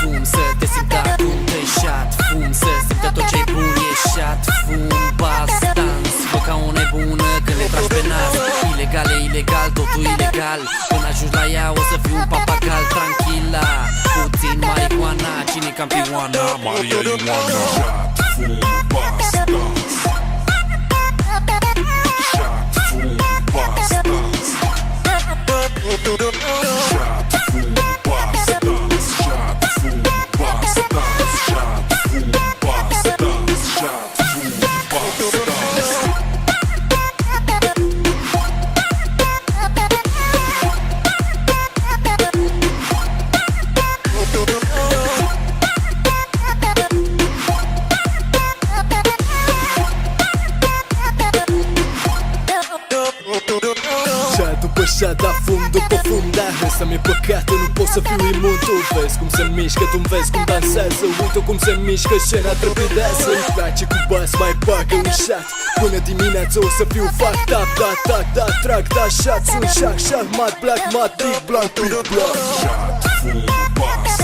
fum, să te simt acum tăișat. Fum, să simtă tot ce-i bun, ieșat. Fum, bas, dans, fă ca o nebună când le tragi pe nas. Ilegal e ilegal, totul ilegal. Când ajungi la ea o să fiu un papagal. Tranquila, puțin marihuana. Cine-i campioana? Maria Ioana. Fum, bas, dans. Shot, fum, bas, dans. Shot, fum, bas, dans. Shot, fum, bas, dans. Shot, fum, bas, dans. Shot, fum, bas, dans. Shot după shot, da fum după fum, da ăsta mi-e păcatul, nu pot să fiu imun. Tu vezi cum se mișcă, tu-mi vezi cum dansează. Uită cum se mișcă, scena trepidează. Îmi place cu bas, mai bagă un shot. Până dimineață o să fiu fucked up. Da, tac, da, trag, da, shot. Sunt șah, șah, mat, black, mat, big, blanc, big, blanc. Shot, fum, bas,